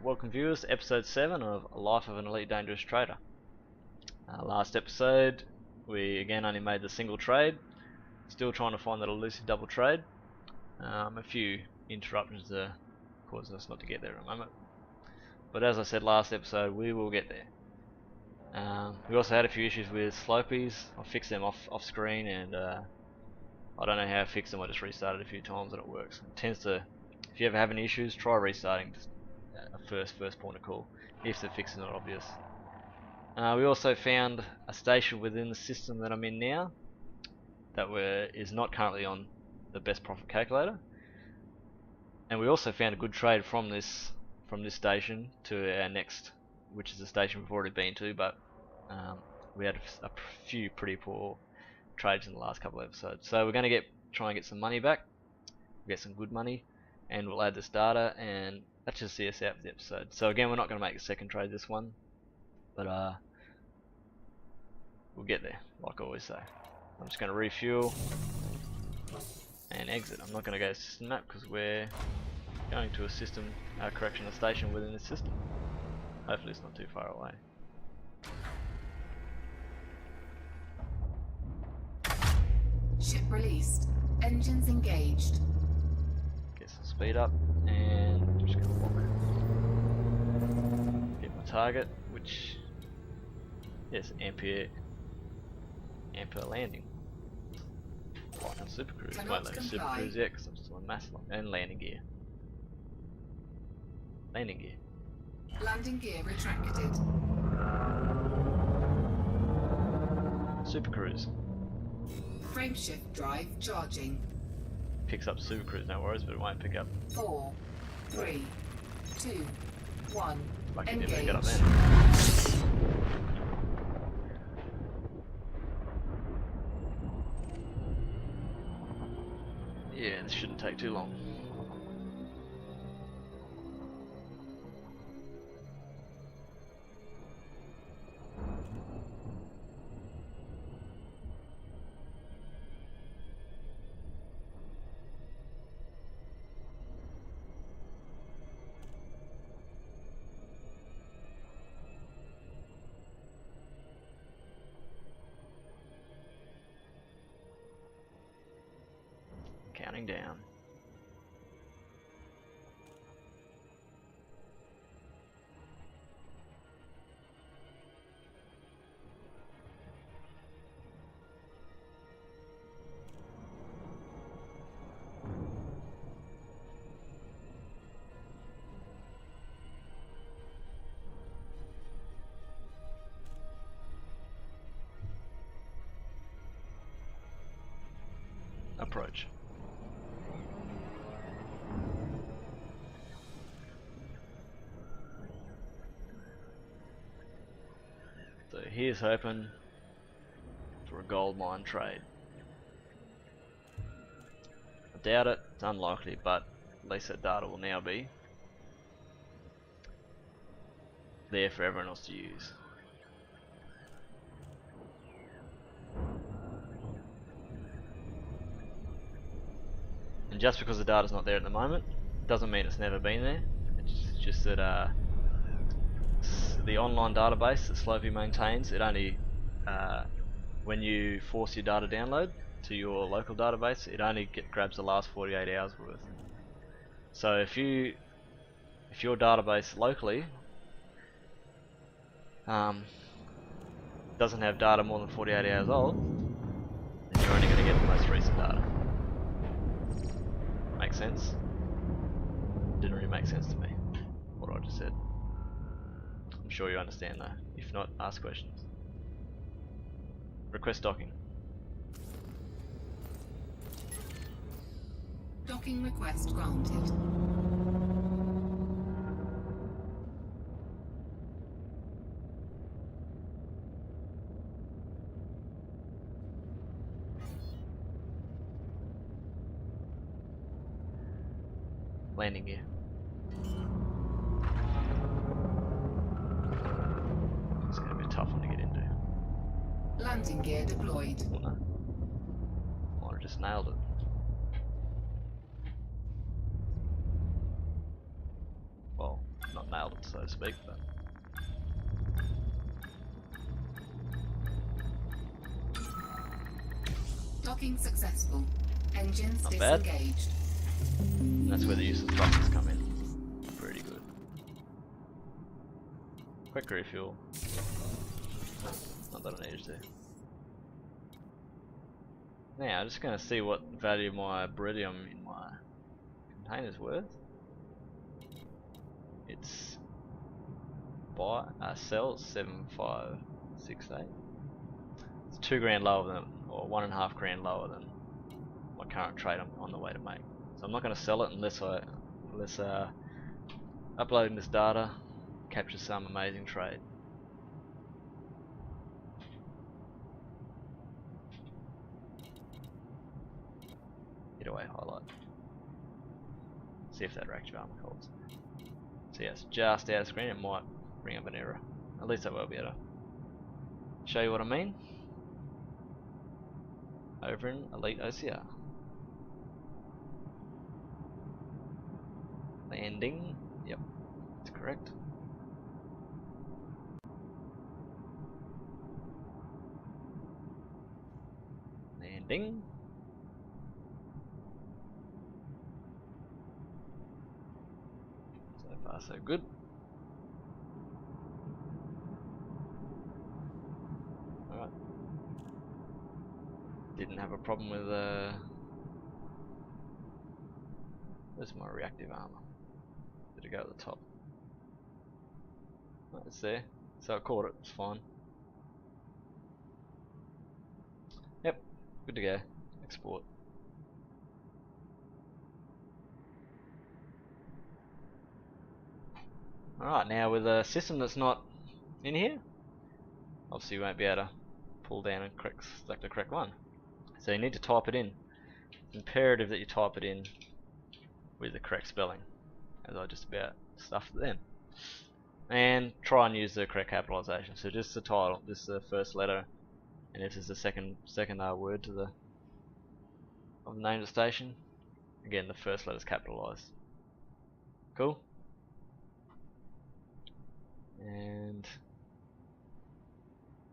Welcome viewers to episode 7 of Life of an Elite Dangerous Trader. Last episode we again only made the single trade, still trying to find that elusive double trade. A few interruptions caused us not to get there in a moment, but as I said last episode, we will get there. We also had a few issues with slopies. I fixed them off screen, and I don't know how I fixed them. I just restarted a few times and it works. It tends to, if you ever have any issues, try restarting. Just a first point of call if the fix is not obvious. We also found a station within the system that I'm in now that is not currently on the best profit calculator, and we also found a good trade from this station to our next, which is a station we've already been to, but we had a few pretty poor trades in the last couple of episodes. So we're going to try and get some money back, get some good money, and we'll add this data, and that should see us out for the episode. So again, we're not going to make a second trade this one, but we'll get there, like I always say. I'm just going to refuel and exit. I'm not going to go to system map because we're going to a system correctional station within this system. Hopefully it's not too far away. Ship released. Engines engaged. Get some speed up, and I'm just going to walk. Get my target, which is Ampere landing. Like on super cruise. Won't let me super cruise yet because I'm still on mass lock and landing gear. Landing gear. Landing gear retracted. Super cruise. Frameshift drive charging. Picks up super cruise, no worries, but it won't pick up. 4, 3, 2, 1. Lucky engage. didn't get up there. Yeah, this shouldn't take too long. Counting down. Approach. So here's hoping for a gold mine trade. I doubt it, it's unlikely, but at least that data will now be there for everyone else to use. And just because the data's not there at the moment doesn't mean it's never been there. It's just that the online database that Sloppy maintains, it only when you force your data download to your local database, it only grabs the last 48 hours worth. So if your database locally doesn't have data more than 48 hours old, then you're only going to get the most recent data. Make sense? Didn't really make sense to me, what I just said. I'm sure you understand though. If not, ask questions. Request docking. Docking request granted. Landing gear. It's going to be a tough one to get into. Landing gear deployed. Oh no. Might have just nailed it. well, not nailed it so to speak, but Docking successful. Engines not bad. disengaged. And that's where the use of thrusters come in. Pretty good. Quick refuel. Not that I needed to. Now, I'm just going to see what value my beryllium in my container's worth. It's sells 7568. It's 2 grand lower than, or 1.5 grand lower than my current trade I'm on the way to make. So I'm not going to sell it unless uploading this data captures some amazing trade. Hit away highlight. See if that reactive armor holds. So yeah, it's just out of screen. It might bring up an error. At least I will be able to show you what I mean. Over in Elite OCR. Landing. Yep, that's correct. Landing. So far so good. Alright. Didn't have a problem with where's my reactive armor? Did it go at the top? Oh, it's there. So I caught it, it's fine. Yep, good to go. Export. Alright, now with a system that's not in here, obviously you won't be able to pull down and select the correct one. So you need to type it in. It's imperative that you type it in with the correct spelling, as I just about stuffed it then. And try and use the correct capitalization. So just the title, just the first letter, and if there's a second word to the name of the station, again the first letter is capitalized. Cool. And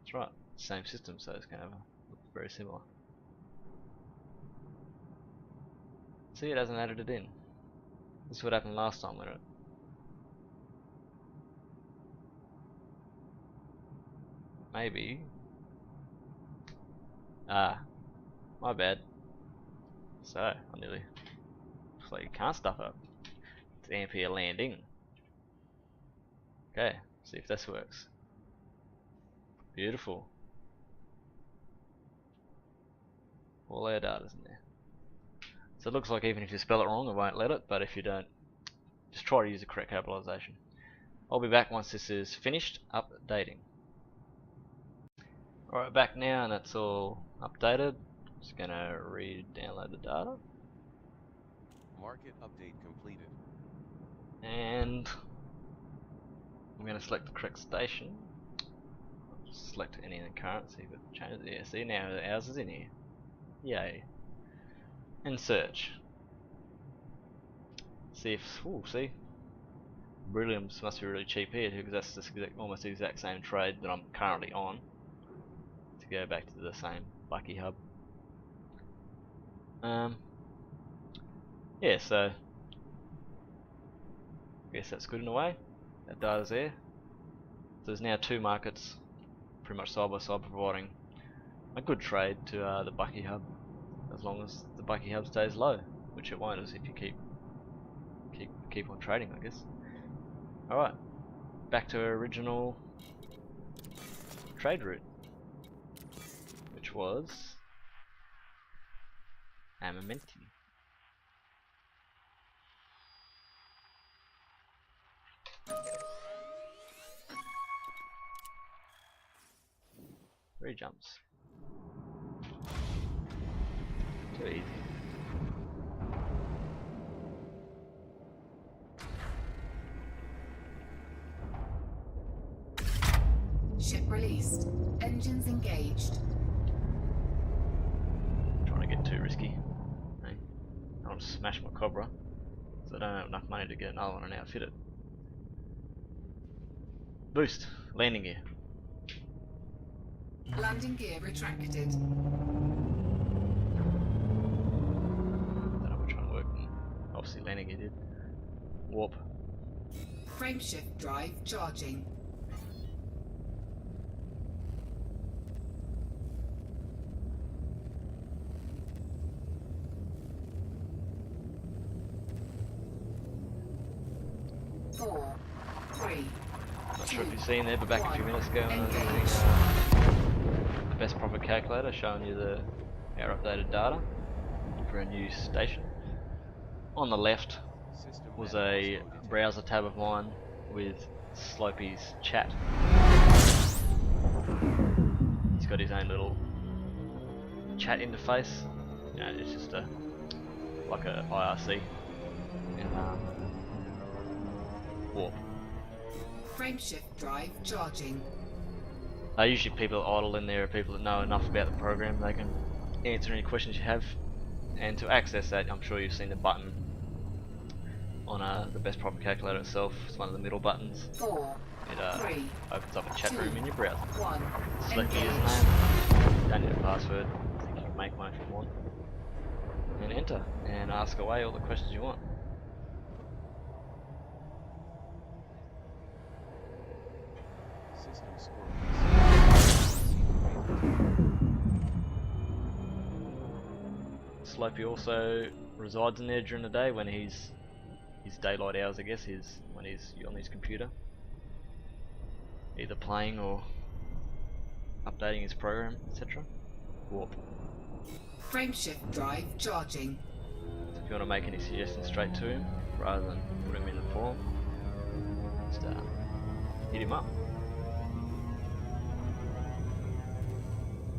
that's right, same system, so it's going to look very similar. See, it hasn't added it in. This is what happened last time when it. Maybe. My bad. So, I nearly. Looks like you can't stuff up. It's Ampere landing. Okay, see if this works. Beautiful. All our data's in there. So it looks like even if you spell it wrong, it won't let it, but if you don't, just try to use the correct capitalization. I'll be back once this is finished updating. Alright, back now, and that's all updated. Just gonna re-download the data. Market update completed. And I'm gonna select the correct station. Just select any in the current, see if it changes. Yeah, see now ours is in here. Yay. And search. See if, see? Beryllium must be really cheap here because that's just almost the exact same trade that I'm currently on. To go back to the same Lucky Hub. Yeah, so I guess that's good in a way. That data's there. So there's now 2 markets pretty much side by side providing a good trade to the Bucky Hub, as long as the Bucky Hub stays low, which it won't as if you keep on trading, I guess. Alright, back to our original trade route, which was armamenti. Three jumps. Too easy. Ship released. Engines engaged. Trying to get too risky. Hey, I want to smash my Cobra, so I don't have enough money to get another one and outfit it. Boost. Landing gear. Landing gear retracted. Don't know which one worked. Obviously landing gear did. Warp. Frameshift drive charging. Four, three, Not sure if you've seen there, but back a few minutes ago I was Engage. using the best profit calculator, showing you our updated data for a new station. On the left System was map a also detected. browser tab of mine with Slopey's chat. He's got his own little chat interface. You know, it's just like a IRC. And warp. Frameshift drive charging. Usually people idle in there are people that know enough about the program, they can answer any questions you have. And to access that, I'm sure you've seen the button on the best profit calculator itself. It's one of the middle buttons. Four, It three, opens up a chat 2, room in your browser. 1. Select your Engage. username, don't need a password, I think you can make one if you want. And enter, and ask away all the questions you want. System score. Slopey also resides in there during the day when his daylight hours, I guess, when he's on his computer, either playing or updating his program, etc. Warp. Frameshift drive charging. So if you want to make any suggestions straight to him rather than put him in the forum, just hit him up.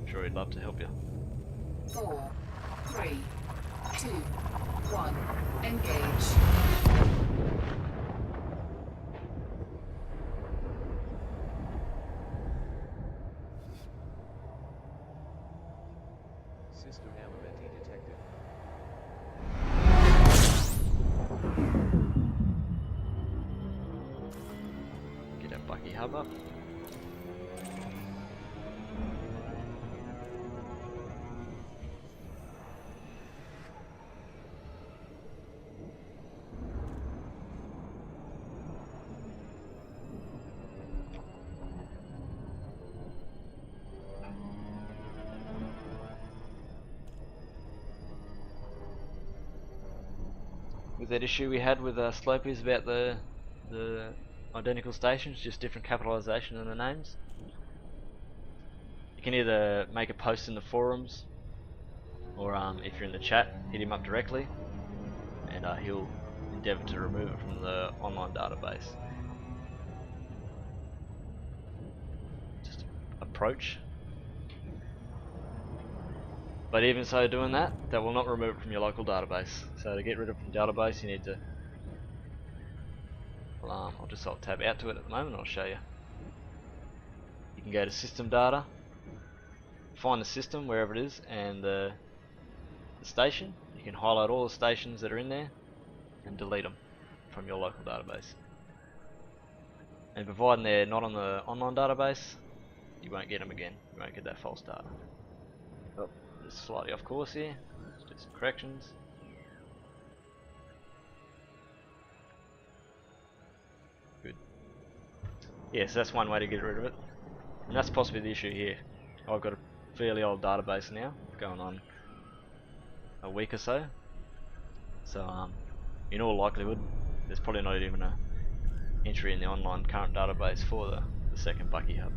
I'm sure he'd love to help you. 4, 3, 2, 1. Engage. System anomaly detected. Get that Bucky hub up. With that issue we had with Slopey's about the identical stations, just different capitalization in the names. You can either make a post in the forums, or if you're in the chat, hit him up directly, and he'll endeavour to remove it from the online database. Just approach. But even so, doing that will not remove it from your local database. So to get rid of it from the database, you need to. Well, I'll just tab out to it at the moment. I'll show you. You can go to System Data, find the system wherever it is, and the station. You can highlight all the stations that are in there and delete them from your local database. And providing they're not on the online database, you won't get them again. You won't get that false data. Oh, just slightly off course here. Let's do some corrections. Good. Yes, that's one way to get rid of it. And that's possibly the issue here. I've got a fairly old database now, going on a week or so. So, in all likelihood, there's probably not even a entry in the online current database for the second Bucky hub.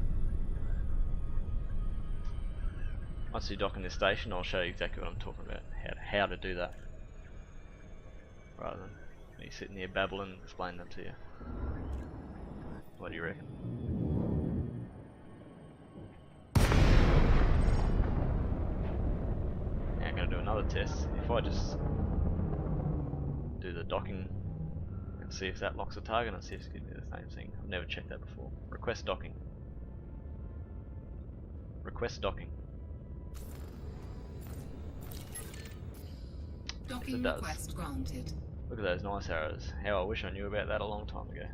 Once you dock in this station, I'll show you exactly what I'm talking about, how to do that, rather than me sitting here babbling and explaining them to you. What do you reckon? Now I'm going to do another test. If I just do the docking and see if that locks a target and see if it's giving me the same thing. I've never checked that before. Request docking. Request docking. Docking does. request granted. Look at those nice arrows. How I wish I knew about that a long time ago.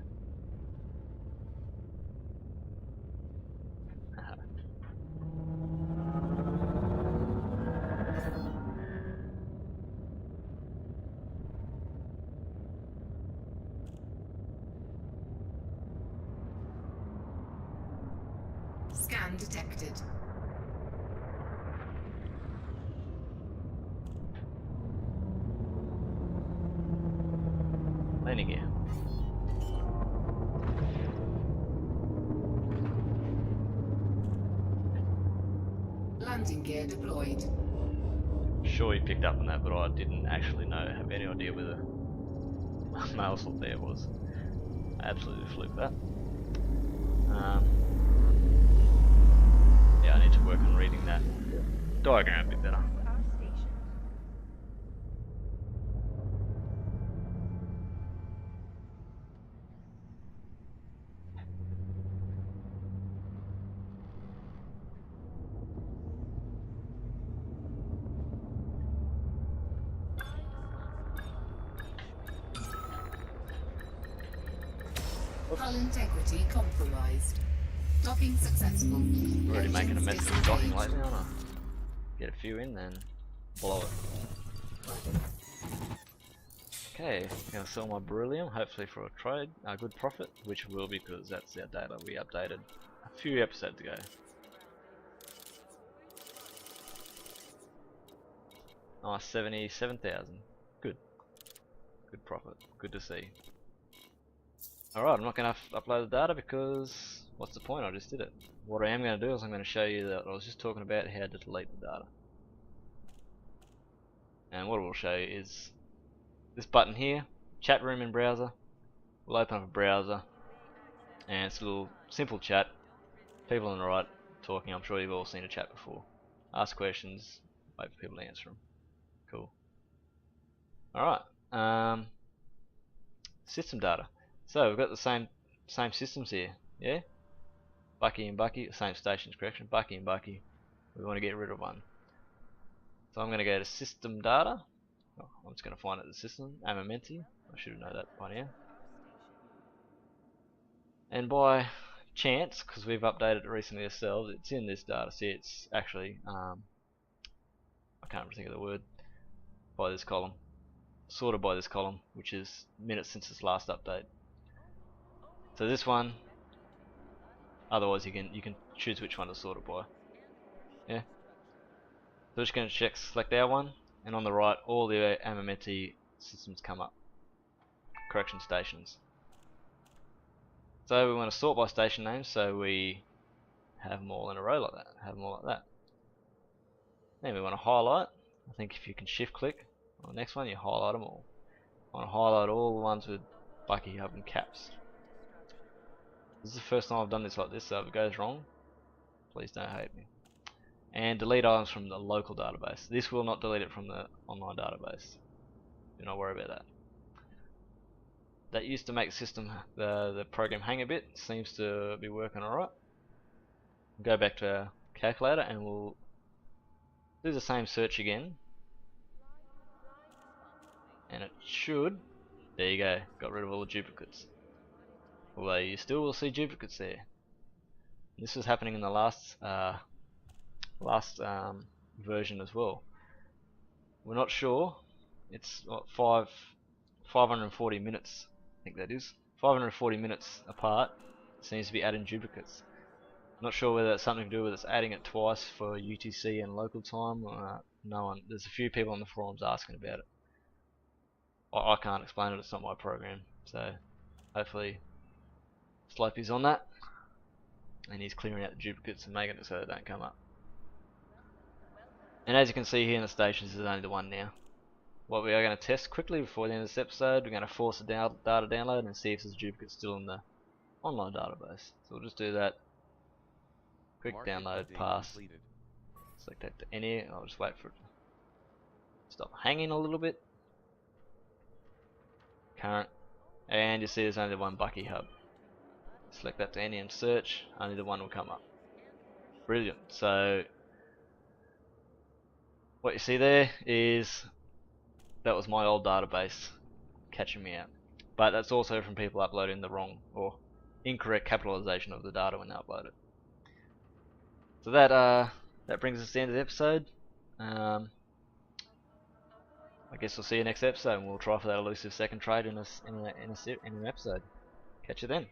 Scan detected. Landing gear. Landing gear deployed. Sure you picked up on that, but I didn't actually have any idea where the mail slot there was. I absolutely fluked that. Yeah, I need to work on reading that diagram a bit better. Hull integrity compromised. Docking successful. Already making a Engines mess of the docking disengaged. lately, aren't I? Get a few in, then blow it. Okay, gonna sell my beryllium, hopefully for a trade, a good profit, which will because that's our data we updated a few episodes ago. Nice, 77,000. Good. Good profit. Good to see. Alright, I'm not going to upload the data because what's the point? I just did it. What I am going to do is I'm going to show you that I was just talking about how to delete the data. And what it will show you is this button here, chat room in browser. We'll open up a browser and it's a little simple chat. People on the right talking. I'm sure you've all seen a chat before. Ask questions, wait for people to answer them. Cool. Alright, system data. So we've got the same systems here, yeah? Bucky and Bucky, same stations, correction. Bucky and Bucky. We want to get rid of one. So I'm going to go to system data. Oh, I'm just going to find it the system. Amamenti. I should know that by now. And by chance, because we've updated it recently ourselves, it's in this data set. It's actually, I can't think of the word, by this column. Sorted by this column, which is minutes since its last update. So this one, otherwise you can choose which one to sort it by. Yeah. So we're just going to select our one, and on the right all the Amamenti systems come up. Correction stations. So we want to sort by station names, so we have them all in a row like that. Have them all like that. Then we want to highlight. I think if you can shift click on the next one, you highlight them all. I want to highlight all the ones with Bucky Hub and caps. This is the first time I've done this like this, so if it goes wrong, please don't hate me. And delete items from the local database. This will not delete it from the online database. Do not worry about that. That used to make the system, the program hang a bit. Seems to be working alright. Go back to our calculator and we'll do the same search again. And it should, there you go, got rid of all the duplicates. Although you still will see duplicates there. This was happening in the last version as well. We're not sure. It's what, 540 minutes, I think that is. 540 minutes apart. It seems to be adding duplicates. Not sure whether that's something to do with it's adding it twice for UTC and local time. No one. There's a few people on the forums asking about it. I can't explain it. It's not my program. So hopefully Slopey's on that, and he's clearing out the duplicates and making it so they don't come up. And as you can see here in the stations, there's only the one now. What we are going to test quickly before the end of this episode, we're going to force the data download and see if there's a duplicate still in the online database. So we'll just do that. Quick download, pass. Completed. Select that to any. I'll just wait for it to stop hanging a little bit. Current. And you see there's only one Bucky hub. Select that to any and search. Only the one will come up. Brilliant. So what you see there is that was my old database catching me out. But that's also from people uploading the wrong or incorrect capitalization of the data when they upload it. So that brings us to the end of the episode. I guess we'll see you next episode, and we'll try for that elusive second trade in an episode. Catch you then.